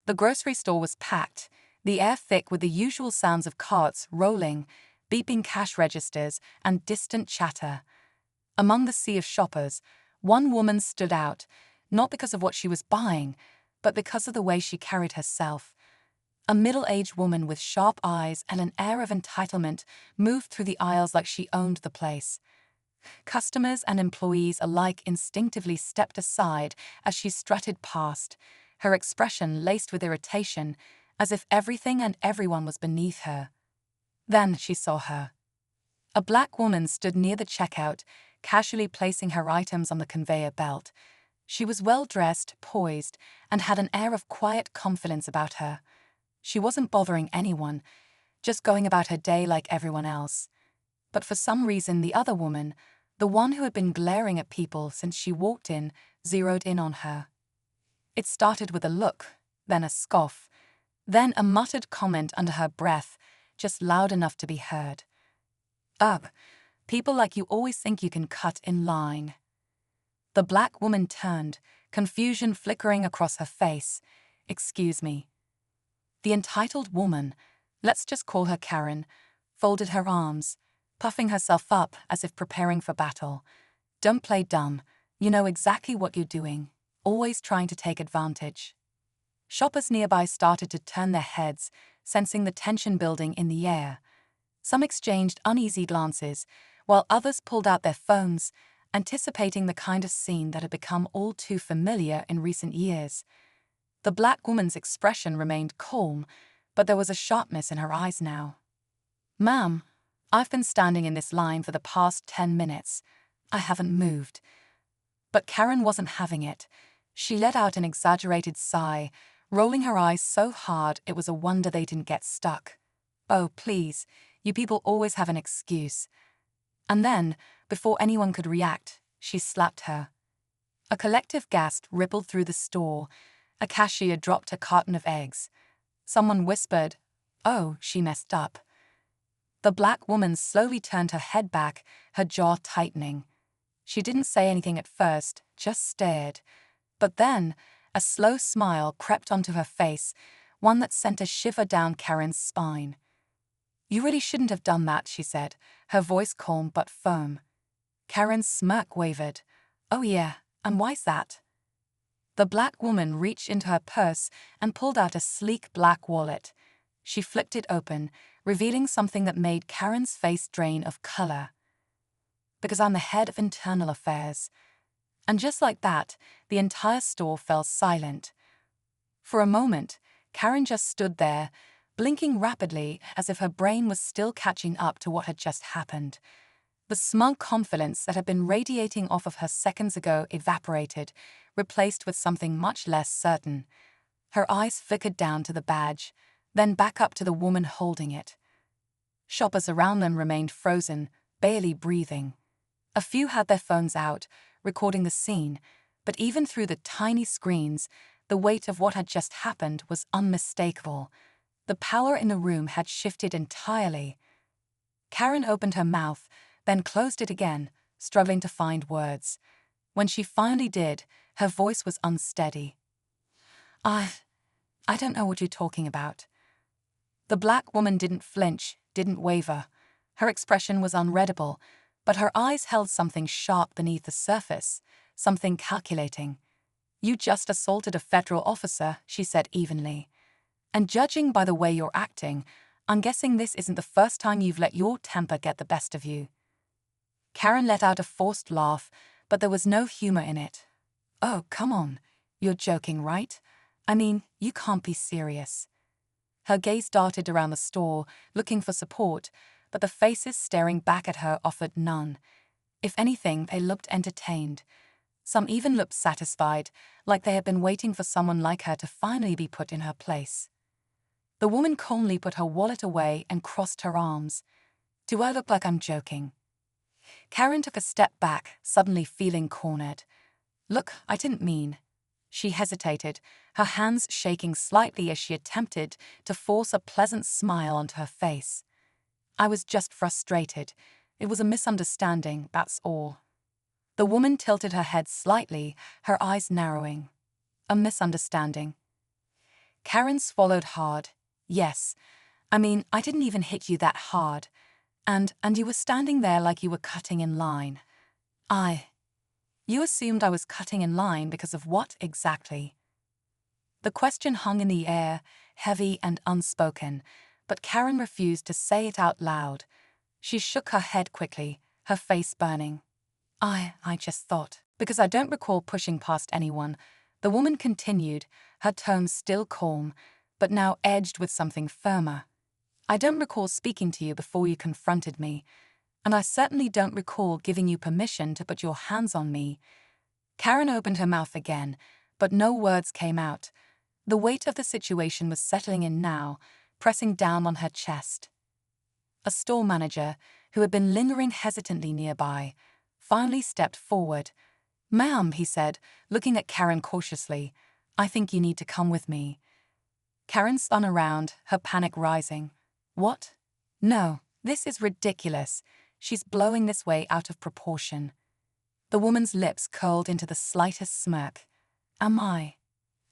The grocery store was packed, the air thick with the usual sounds of carts rolling, beeping cash registers, and distant chatter. Among the sea of shoppers, one woman stood out, not because of what she was buying, but because of the way she carried herself. A middle-aged woman with sharp eyes and an air of entitlement moved through the aisles like she owned the place. Customers and employees alike instinctively stepped aside as she strutted past, her expression laced with irritation, as if everything and everyone was beneath her. Then she saw her. A black woman stood near the checkout, casually placing her items on the conveyor belt. She was well-dressed, poised, and had an air of quiet confidence about her. She wasn't bothering anyone, just going about her day like everyone else. But for some reason, the other woman, the one who had been glaring at people since she walked in, zeroed in on her. It started with a look, then a scoff, then a muttered comment under her breath, just loud enough to be heard. Ugh, people like you always think you can cut in line. The black woman turned, confusion flickering across her face. Excuse me. The entitled woman, let's just call her Karen, folded her arms, puffing herself up as if preparing for battle. Don't play dumb. You know exactly what you're doing, always trying to take advantage. Shoppers nearby started to turn their heads, sensing the tension building in the air. Some exchanged uneasy glances, while others pulled out their phones, anticipating the kind of scene that had become all too familiar in recent years. The black woman's expression remained calm, but there was a sharpness in her eyes now. Ma'am, I've been standing in this line for the past 10 minutes. I haven't moved. But Karen wasn't having it. She let out an exaggerated sigh, rolling her eyes so hard it was a wonder they didn't get stuck. Oh, please, you people always have an excuse. And then, before anyone could react, she slapped her. A collective gasp rippled through the store. A cashier dropped a carton of eggs. Someone whispered, "Oh, she messed up." The black woman slowly turned her head back, her jaw tightening. She didn't say anything at first, just stared. But then, a slow smile crept onto her face, one that sent a shiver down Karen's spine. "You really shouldn't have done that," she said, her voice calm but firm. Karen's smirk wavered. "Oh yeah, and why's that?" The black woman reached into her purse and pulled out a sleek black wallet. She flipped it open, revealing something that made Karen's face drain of color. "Because I'm the head of internal affairs." And just like that, the entire store fell silent. For a moment, Karen just stood there, blinking rapidly as if her brain was still catching up to what had just happened. The smug confidence that had been radiating off of her seconds ago evaporated, replaced with something much less certain. Her eyes flickered down to the badge, then back up to the woman holding it. Shoppers around them remained frozen, barely breathing. A few had their phones out, recording the scene, but even through the tiny screens, the weight of what had just happened was unmistakable. The power in the room had shifted entirely. Karen opened her mouth, then closed it again, struggling to find words. When she finally did, her voice was unsteady. I don't know what you're talking about." The black woman didn't flinch, didn't waver. Her expression was unreadable, but her eyes held something sharp beneath the surface, something calculating. "You just assaulted a federal officer," she said evenly. "And judging by the way you're acting, I'm guessing this isn't the first time you've let your temper get the best of you." Karen let out a forced laugh, but there was no humor in it. "Oh, come on. You're joking, right? I mean, you can't be serious." Her gaze darted around the store, looking for support, but the faces staring back at her offered none. If anything, they looked entertained. Some even looked satisfied, like they had been waiting for someone like her to finally be put in her place. The woman calmly put her wallet away and crossed her arms. "Do I look like I'm joking?" Karen took a step back, suddenly feeling cornered. "Look, I didn't mean." She hesitated, her hands shaking slightly as she attempted to force a pleasant smile onto her face. "I was just frustrated. It was a misunderstanding, that's all." The woman tilted her head slightly, her eyes narrowing. "A misunderstanding." Karen swallowed hard. Yes. I mean, I didn't even hit you that hard. And you were standing there like you were cutting in line. You assumed I was cutting in line because of what exactly? The question hung in the air, heavy and unspoken, but Karen refused to say it out loud. She shook her head quickly, her face burning. I just thought. Because I don't recall pushing past anyone, the woman continued, her tone still calm, but now edged with something firmer. I don't recall speaking to you before you confronted me, and I certainly don't recall giving you permission to put your hands on me. Karen opened her mouth again, but no words came out. The weight of the situation was settling in now, pressing down on her chest. A store manager, who had been lingering hesitantly nearby, finally stepped forward. "Ma'am," he said, looking at Karen cautiously, "I think you need to come with me." Karen spun around, her panic rising. "What? No, this is ridiculous. She's blowing this way out of proportion." The woman's lips curled into the slightest smirk. "Am I?"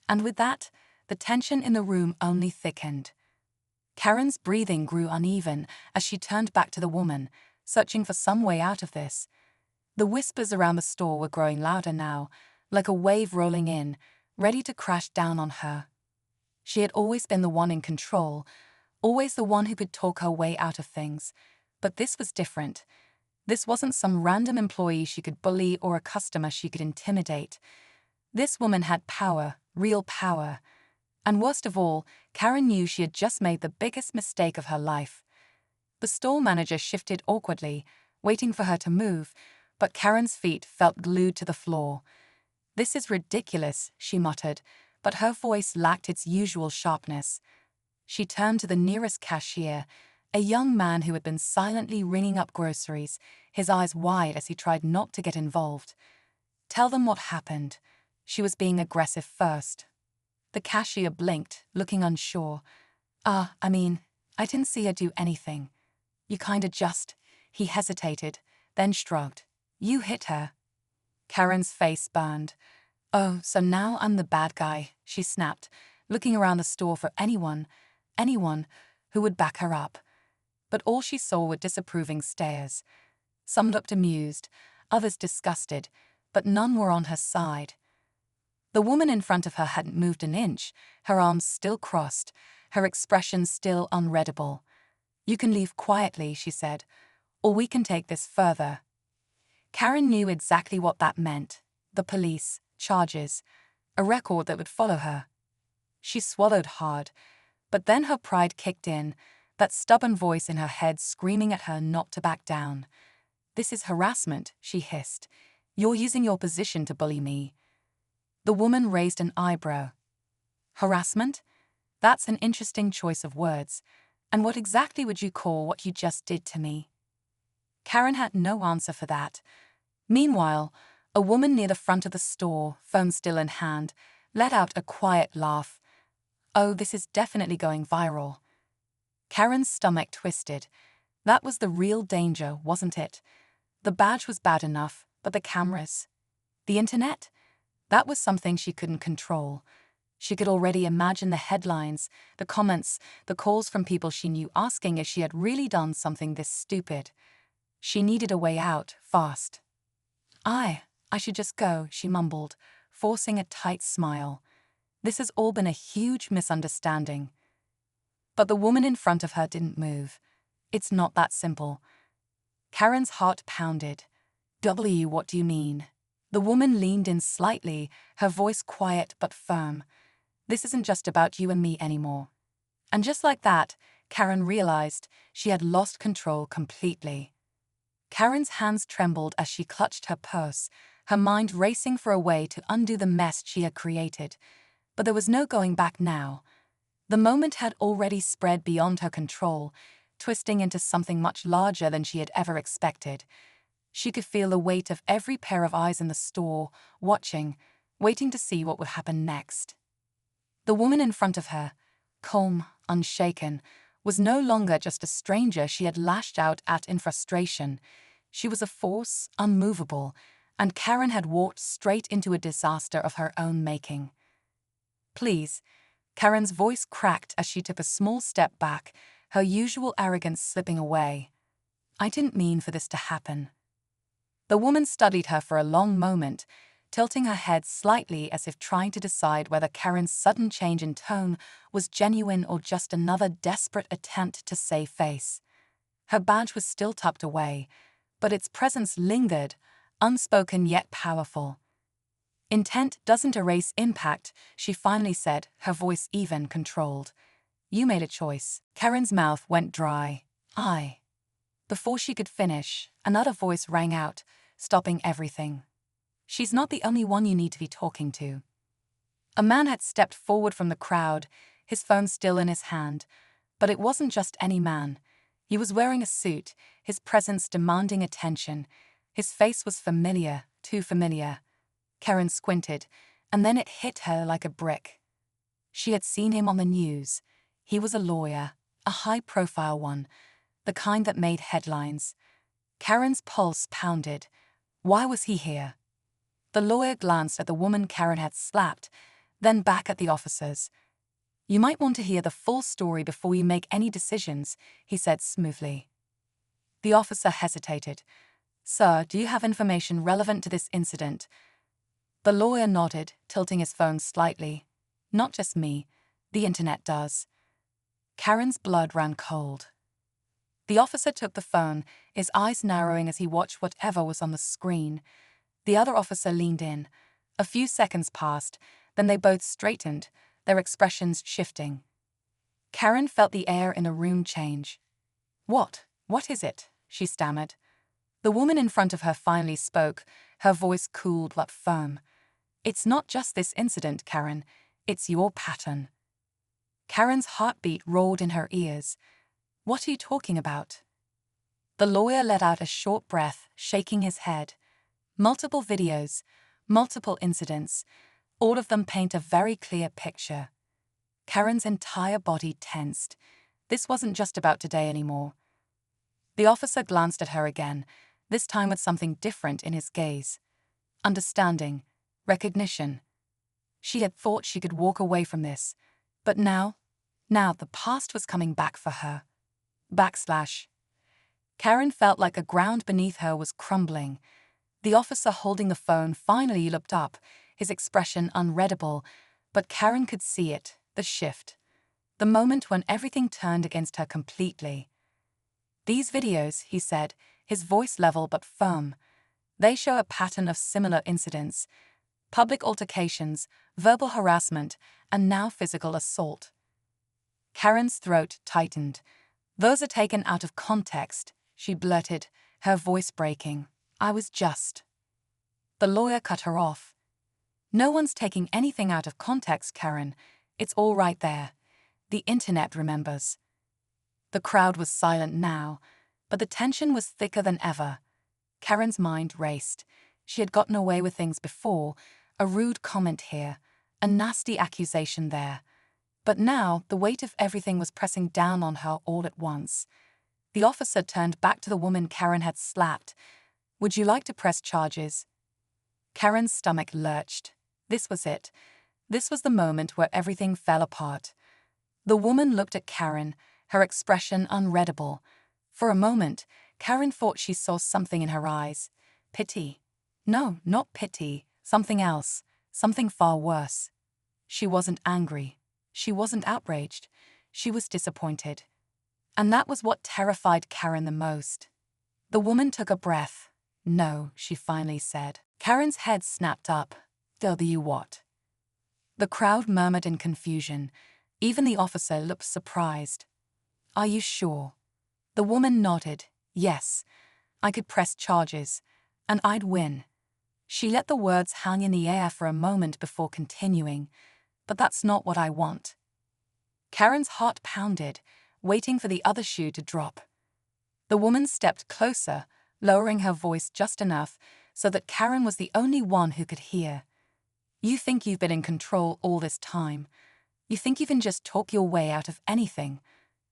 And with that, the tension in the room only thickened. Karen's breathing grew uneven as she turned back to the woman, searching for some way out of this. The whispers around the store were growing louder now, like a wave rolling in, ready to crash down on her. She had always been the one in control, always the one who could talk her way out of things. But this was different. This wasn't some random employee she could bully or a customer she could intimidate. This woman had power, real power. And worst of all, Karen knew she had just made the biggest mistake of her life. The store manager shifted awkwardly, waiting for her to move, but Karen's feet felt glued to the floor. "This is ridiculous," she muttered, but her voice lacked its usual sharpness. She turned to the nearest cashier, a young man who had been silently ringing up groceries, his eyes wide as he tried not to get involved. "Tell them what happened." She was being aggressive first. The cashier blinked, looking unsure. I didn't see her do anything." "You kinda just..." He hesitated, then shrugged. "You hit her." Karen's face burned. "Oh, so now I'm the bad guy," she snapped, looking around the store for anyone who would back her up. But all she saw were disapproving stares. Some looked amused, others disgusted, but none were on her side. The woman in front of her hadn't moved an inch, her arms still crossed, her expression still unreadable. "You can leave quietly," she said, "or we can take this further." Karen knew exactly what that meant. The police, charges, a record that would follow her. She swallowed hard, but then her pride kicked in, that stubborn voice in her head screaming at her not to back down. "This is harassment," she hissed. "You're using your position to bully me." The woman raised an eyebrow. "Harassment? That's an interesting choice of words. And what exactly would you call what you just did to me?" Karen had no answer for that. Meanwhile, a woman near the front of the store, phone still in hand, let out a quiet laugh. "Oh, this is definitely going viral." Karen's stomach twisted. That was the real danger, wasn't it? The badge was bad enough, but the cameras? The internet? That was something she couldn't control. She could already imagine the headlines, the comments, the calls from people she knew asking if she had really done something this stupid. She needed a way out, fast. I should just go," she mumbled, forcing a tight smile. "This has all been a huge misunderstanding." But the woman in front of her didn't move. "It's not that simple." Karen's heart pounded. What do you mean?" The woman leaned in slightly, her voice quiet but firm. "This isn't just about you and me anymore." And just like that, Karen realized she had lost control completely. Karen's hands trembled as she clutched her purse, her mind racing for a way to undo the mess she had created. But there was no going back now. The moment had already spread beyond her control, twisting into something much larger than she had ever expected. She could feel the weight of every pair of eyes in the store, watching, waiting to see what would happen next. The woman in front of her, calm, unshaken, was no longer just a stranger she had lashed out at in frustration. She was a force, unmovable, and Karen had walked straight into a disaster of her own making. "Please, Karen's voice cracked as she took a small step back, her usual arrogance slipping away. "I didn't mean for this to happen." The woman studied her for a long moment, tilting her head slightly as if trying to decide whether Karen's sudden change in tone was genuine or just another desperate attempt to save face. Her badge was still tucked away, but its presence lingered, unspoken yet powerful. "Intent doesn't erase impact," she finally said, her voice even, controlled. "You made a choice." Karen's mouth went dry. "I." Before she could finish, another voice rang out, stopping everything. "She's not the only one you need to be talking to." A man had stepped forward from the crowd, his phone still in his hand. But it wasn't just any man. He was wearing a suit, his presence demanding attention. His face was familiar, too familiar. Karen squinted, and then it hit her like a brick. She had seen him on the news. He was a lawyer, a high-profile one, the kind that made headlines. Karen's pulse pounded. Why was he here? The lawyer glanced at the woman Karen had slapped, then back at the officers. "You might want to hear the full story before you make any decisions," he said smoothly. The officer hesitated. "Sir, do you have information relevant to this incident?" The lawyer nodded, tilting his phone slightly. "Not just me. The internet does." Karen's blood ran cold. The officer took the phone, his eyes narrowing as he watched whatever was on the screen. The other officer leaned in. A few seconds passed, then they both straightened, their expressions shifting. Karen felt the air in the room change. What is it?" she stammered. The woman in front of her finally spoke, her voice cool but firm. "It's not just this incident, Karen. It's your pattern." Karen's heartbeat roared in her ears. "What are you talking about?" The lawyer let out a short breath, shaking his head. "Multiple videos, multiple incidents, all of them paint a very clear picture." Karen's entire body tensed. This wasn't just about today anymore. The officer glanced at her again, this time with something different in his gaze. Understanding, recognition. She had thought she could walk away from this, but now the past was coming back for her. Backslash. Karen felt like the ground beneath her was crumbling. The officer holding the phone finally looked up, his expression unreadable, but Karen could see it, the shift. The moment when everything turned against her completely. "These videos," he said, his voice level but firm, "they show a pattern of similar incidents. Public altercations, verbal harassment, and now physical assault." Karen's throat tightened. "Those are taken out of context," she blurted, her voice breaking. "I was just..." The lawyer cut her off. "No one's taking anything out of context, Karen. It's all right there. The internet remembers." The crowd was silent now, but the tension was thicker than ever. Karen's mind raced. She had gotten away with things before, a rude comment here, a nasty accusation there. But now the weight of everything was pressing down on her all at once. The officer turned back to the woman Karen had slapped. "Would you like to press charges?" Karen's stomach lurched. This was it. This was the moment where everything fell apart. The woman looked at Karen, her expression unreadable. For a moment, Karen thought she saw something in her eyes. Pity. No, not pity. Something else. Something far worse. She wasn't angry. She wasn't outraged. She was disappointed. And that was what terrified Karen the most. The woman took a breath. "No," she finally said. Karen's head snapped up. "Tell you what?" The crowd murmured in confusion. Even the officer looked surprised. "Are you sure?" The woman nodded. "Yes. I could press charges. And I'd win." She let the words hang in the air for a moment before continuing. "But that's not what I want." Karen's heart pounded, waiting for the other shoe to drop. The woman stepped closer, lowering her voice just enough so that Karen was the only one who could hear. "You think you've been in control all this time. You think you can just talk your way out of anything.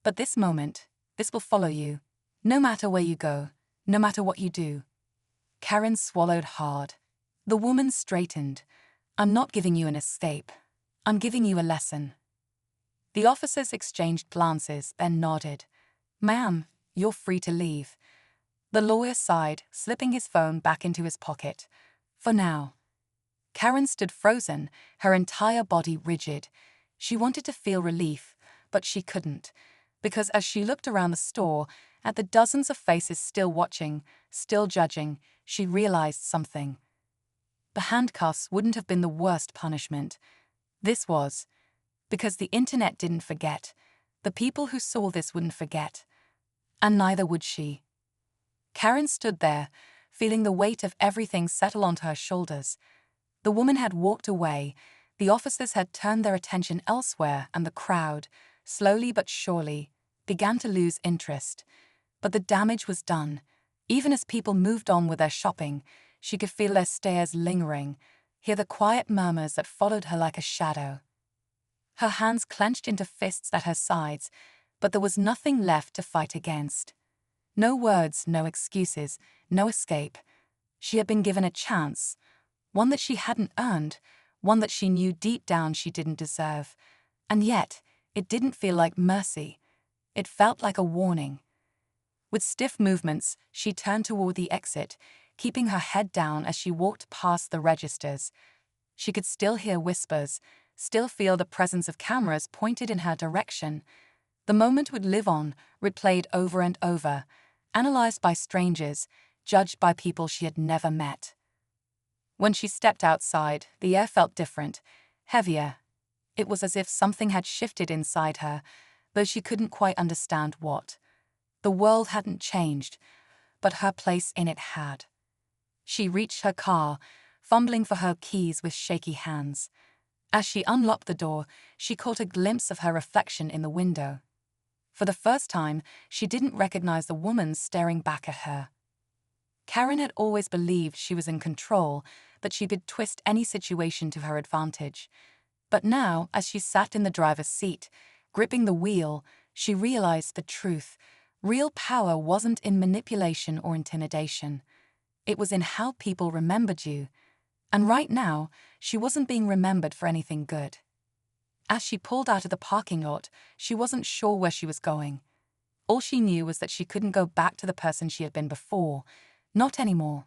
But this moment, this will follow you. No matter where you go, no matter what you do." Karen swallowed hard. The woman straightened. "I'm not giving you an escape. I'm giving you a lesson." The officers exchanged glances, then nodded. "Ma'am, you're free to leave." The lawyer sighed, slipping his phone back into his pocket. "For now." Karen stood frozen, her entire body rigid. She wanted to feel relief, but she couldn't, because as she looked around the store, at the dozens of faces still watching, still judging, she realized something. The handcuffs wouldn't have been the worst punishment. This was. Because the internet didn't forget. The people who saw this wouldn't forget. And neither would she. Karen stood there, feeling the weight of everything settle onto her shoulders. The woman had walked away, the officers had turned their attention elsewhere, and the crowd, slowly but surely, began to lose interest. But the damage was done. Even as people moved on with their shopping, she could feel their stares lingering, hear the quiet murmurs that followed her like a shadow. Her hands clenched into fists at her sides, but there was nothing left to fight against. No words, no excuses, no escape. She had been given a chance, one that she hadn't earned, one that she knew deep down she didn't deserve. And yet, it didn't feel like mercy. It felt like a warning. With stiff movements, she turned toward the exit, keeping her head down as she walked past the registers. She could still hear whispers, still feel the presence of cameras pointed in her direction. The moment would live on, replayed over and over, analyzed by strangers, judged by people she had never met. When she stepped outside, the air felt different, heavier. It was as if something had shifted inside her, though she couldn't quite understand what. The world hadn't changed, but her place in it had. She reached her car, fumbling for her keys with shaky hands. As she unlocked the door, she caught a glimpse of her reflection in the window. For the first time, she didn't recognize the woman staring back at her. Karen had always believed she was in control, that she could twist any situation to her advantage. But now, as she sat in the driver's seat, gripping the wheel, she realized the truth. Real power wasn't in manipulation or intimidation. It was in how people remembered you. And right now, she wasn't being remembered for anything good. As she pulled out of the parking lot, she wasn't sure where she was going. All she knew was that she couldn't go back to the person she had been before. Not anymore.